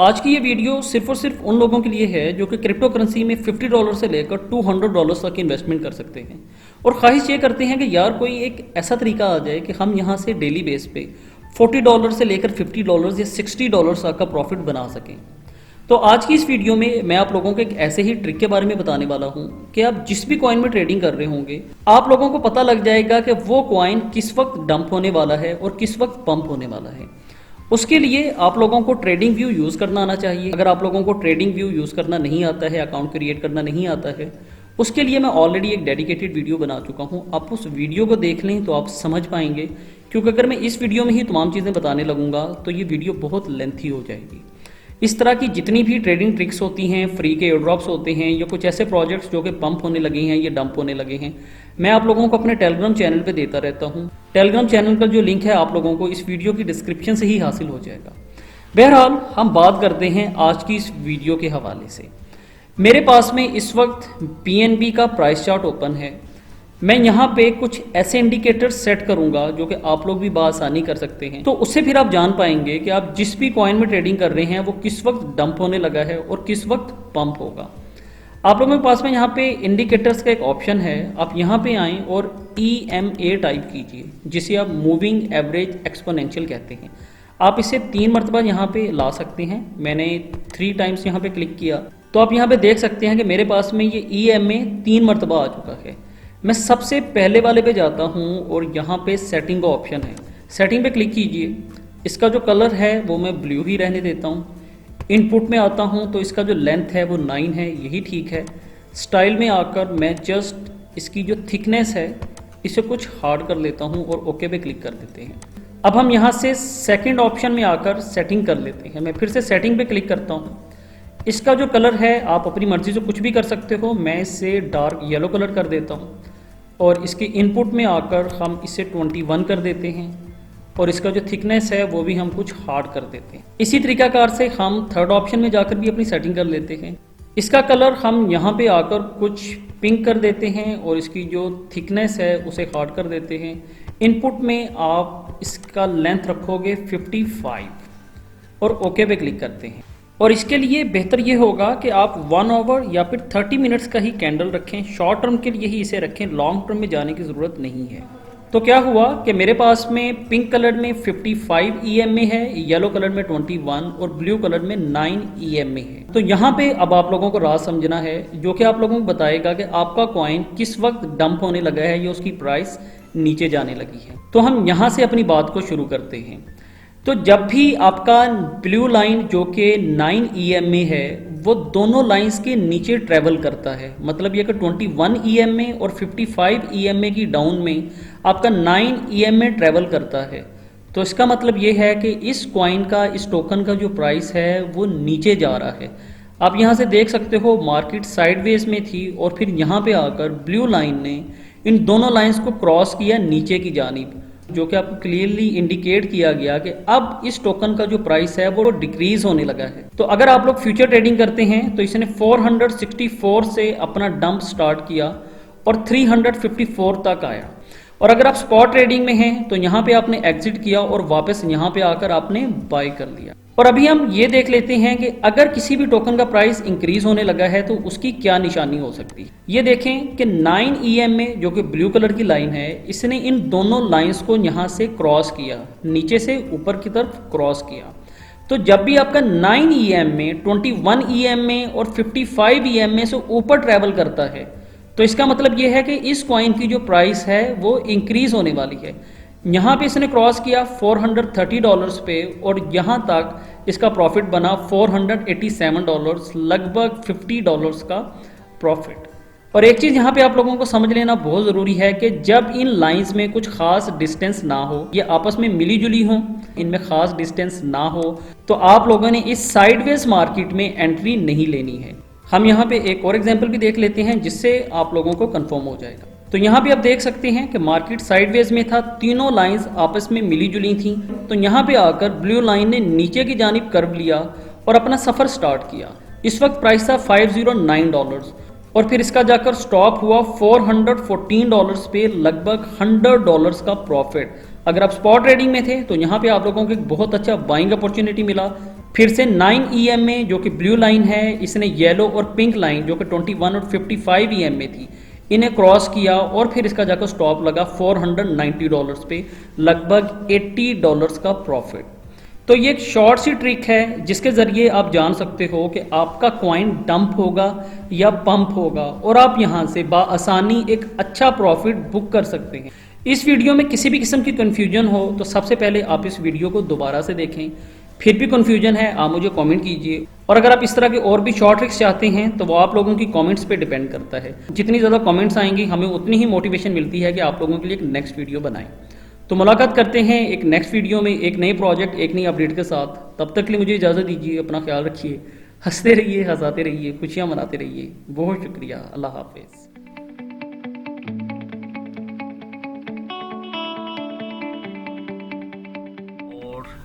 आज की ये वीडियो सिर्फ और सिर्फ उन लोगों के लिए है जो कि क्रिप्टो करेंसी में $50 से लेकर $200 तक इन्वेस्टमेंट कर सकते हैं और ख्वाहिश ये करते हैं कि यार कोई एक ऐसा तरीका आ जाए कि हम यहाँ से डेली बेस पे $40 से लेकर $50 या $60 तक का प्रॉफिट बना सकें। तो आज की इस वीडियो में मैं आप लोगों को एक ऐसे ही ट्रिक के बारे में बताने वाला हूँ कि आप जिस भी कॉइन में ट्रेडिंग कर रहे होंगे आप लोगों को पता लग जाएगा कि वो कॉइन किस वक्त डंप होने वाला है और किस वक्त पंप होने वाला है। उसके लिए आप लोगों को ट्रेडिंग व्यू यूज़ करना आना चाहिए। अगर आप लोगों को ट्रेडिंग व्यू यूज़ करना नहीं आता है, अकाउंट क्रिएट करना नहीं आता है, उसके लिए मैं ऑलरेडी एक डेडिकेटेड वीडियो बना चुका हूं। आप उस वीडियो को देख लें तो आप समझ पाएंगे, क्योंकि अगर मैं इस वीडियो में ही तमाम चीज़ें बताने लगूंगा तो ये वीडियो बहुत लेंथी हो जाएगी। इस तरह की जितनी भी ट्रेडिंग ट्रिक्स होती हैं, फ्री के एयरड्रॉप्स होते हैं या कुछ ऐसे प्रोजेक्ट्स जो कि पंप होने लगे हैं या डंप होने लगे हैं, मैं आप लोगों को अपने टेलीग्राम चैनल पे देता रहता हूं। टेलीग्राम चैनल का जो लिंक है आप लोगों को इस वीडियो की डिस्क्रिप्शन से ही हासिल हो जाएगा। बहरहाल हम बात करते हैं आज की इस वीडियो के हवाले से। मेरे पास में इस वक्त पीएनबी का प्राइस चार्ट ओपन है। मैं यहाँ पे कुछ ऐसे इंडिकेटर सेट करूंगा जो कि आप लोग भी बआसानी कर सकते हैं, तो उससे फिर आप जान पाएंगे कि आप जिस भी कॉइन में ट्रेडिंग कर रहे हैं वो किस वक्त डंप होने लगा है और किस वक्त पंप होगा। आप लोगों के पास में यहाँ पे इंडिकेटर्स का एक ऑप्शन है, आप यहाँ पे आएँ और EMA टाइप कीजिए, जिसे आप मूविंग एवरेज एक्सपोनेंशियल कहते हैं। आप इसे 3 मरतबा यहाँ पे ला सकते हैं। मैंने 3 टाइम्स यहाँ पे क्लिक किया तो आप यहाँ पे देख सकते हैं कि मेरे पास में ये EMA 3 मरतबा आ चुका है। मैं सबसे पहले वाले पे जाता हूँ और यहाँ पे सेटिंग का ऑप्शन है, सेटिंग पे क्लिक कीजिए। इसका जो कलर है वो मैं ब्लू ही रहने देता हूँ। इनपुट में आता हूँ तो इसका जो लेंथ है वो 9 है, यही ठीक है। स्टाइल में आकर मैं जस्ट इसकी जो थिकनेस है इसे कुछ हार्ड कर लेता हूँ और ओके पे क्लिक कर देते हैं। अब हम यहाँ से सेकंड ऑप्शन में आकर सेटिंग कर लेते हैं। मैं फिर से सेटिंग पे क्लिक करता हूँ। इसका जो कलर है आप अपनी मर्जी से कुछ भी कर सकते हो, मैं इसे डार्क येलो कलर कर देता हूँ और इसके इनपुट में आकर हम इसे 21 कर देते हैं और इसका जो थिकनेस है वो भी हम कुछ हार्ड कर देते हैं। इसी तरीकाकार से हम थर्ड ऑप्शन में जाकर भी अपनी सेटिंग कर लेते हैं। इसका कलर हम यहाँ पे आकर कुछ पिंक कर देते हैं और इसकी जो थिकनेस है उसे हार्ड कर देते हैं। इनपुट में आप इसका लेंथ रखोगे 55 और ओके पे क्लिक करते हैं। और इसके लिए बेहतर ये होगा कि आप 1 आवर या फिर 30 मिनट्स का ही कैंडल रखें। शॉर्ट टर्म के लिए ही इसे रखें, लॉन्ग टर्म में जाने की ज़रूरत नहीं है। तो क्या हुआ कि मेरे पास में पिंक कलर में 55 EMA है, येलो कलर में 21 और ब्लू कलर में 9 EMA है। तो यहाँ पे अब आप लोगों को राज समझना है जो कि आप लोगों को बताएगा कि आपका कॉइन किस वक्त डंप होने लगा है या उसकी प्राइस नीचे जाने लगी है। तो हम यहाँ से अपनी बात को शुरू करते हैं। तो जब भी आपका ब्लू लाइन जो कि 9 EMA है वो दोनों लाइंस के नीचे ट्रेवल करता है, मतलब ये कि 21 EMA और 55 EMA की डाउन में आपका 9 EMA ट्रेवल करता है, तो इसका मतलब ये है कि इस कॉइन का, इस टोकन का जो प्राइस है वो नीचे जा रहा है। आप यहाँ से देख सकते हो मार्केट साइडवेज में थी और फिर यहाँ पे आकर ब्लू लाइन ने इन दोनों लाइंस को क्रॉस किया नीचे की जानिब, जो कि आपको क्लियरली इंडिकेट किया गया कि अब इस टोकन का जो प्राइस है वो डिक्रीज होने लगा है। तो अगर आप लोग फ्यूचर ट्रेडिंग करते हैं तो इसने 464 से अपना डंप स्टार्ट किया और 354 तक आया। और अगर आप स्पॉट ट्रेडिंग में हैं तो यहाँ पे आपने एग्जिट किया और वापस यहाँ पे आकर आपने बाय कर लिया। और अभी हम ये देख लेते हैं कि अगर किसी भी टोकन का प्राइस इंक्रीज होने लगा है तो उसकी क्या निशानी हो सकती है। ये देखें कि 9 EMA जो कि ब्लू कलर की लाइन है, इसने इन दोनों लाइंस को यहाँ से क्रॉस किया, नीचे से ऊपर की तरफ क्रॉस किया। तो जब भी आपका 9 EMA, 21 EMA और 55 EMA से ऊपर ट्रेवल करता है तो इसका मतलब ये है कि इस कॉइन की जो प्राइस है वो इंक्रीज होने वाली है। यहाँ पे इसने क्रॉस किया $430 पे और यहाँ तक इसका प्रॉफिट बना $487, लगभग $50 का प्रॉफिट। और एक चीज़ यहाँ पे आप लोगों को समझ लेना बहुत ज़रूरी है कि जब इन लाइंस में कुछ खास डिस्टेंस ना हो, ये आपस में मिली जुली हो, इनमें खास डिस्टेंस ना हो, तो आप लोगों ने इस साइडवेज मार्केट में एंट्री नहीं लेनी है। हम यहाँ पे एक और एग्जाम्पल भी देख लेते हैं जिससे आप लोगों को कन्फर्म हो जाएगा। तो यहाँ पे आप देख सकते हैं कि मार्केट साइडवेज में था, तीनों लाइंस आपस में मिली जुली थी। तो यहाँ पे आकर ब्लू लाइन ने नीचे की जानिब कर्व लिया और अपना सफ़र स्टार्ट किया। इस वक्त प्राइस था $509 और फिर इसका जाकर स्टॉप हुआ $414 पे, लगभग $100 का प्रॉफिट। अगर आप स्पॉट ट्रेडिंग में थे तो यहाँ पे आप लोगों को एक बहुत अच्छा बाइंग अपॉर्चुनिटी मिला फिर से 9 EM में जो कि ब्लू लाइन है, इसने येलो और पिंक लाइन जो कि 21 और 55 EM में थी, इन्हें क्रॉस किया और फिर इसका जाकर स्टॉप लगा $490 पे, लगभग $80 का प्रॉफिट। तो ये एक शॉर्ट सी ट्रिक है जिसके ज़रिए आप जान सकते हो कि आपका कॉइन डंप होगा या पंप होगा और आप यहाँ से बाआसानी एक अच्छा प्रॉफिट बुक कर सकते हैं। इस वीडियो में किसी भी किस्म की कन्फ्यूजन हो तो सबसे पहले आप इस वीडियो को दोबारा से देखें, फिर भी कन्फ्यूजन है आप मुझे कमेंट कीजिए, और अगर आप इस तरह के और भी शॉर्ट ट्रिक्स चाहते हैं तो वो आप लोगों की कमेंट्स पे डिपेंड करता है। जितनी ज़्यादा कमेंट्स आएंगी हमें उतनी ही मोटिवेशन मिलती है कि आप लोगों के लिए एक नेक्स्ट वीडियो बनाएं। तो मुलाकात करते हैं एक नेक्स्ट वीडियो में एक नए प्रोजेक्ट, एक नई अपडेट के साथ। तब तक के लिए मुझे इजाज़त दीजिए, अपना ख्याल रखिए, हंसते रहिए, हंसाते रहिए, खुशियाँ मनाते रहिए। बहुत शुक्रिया, अल्लाह हाफिज़।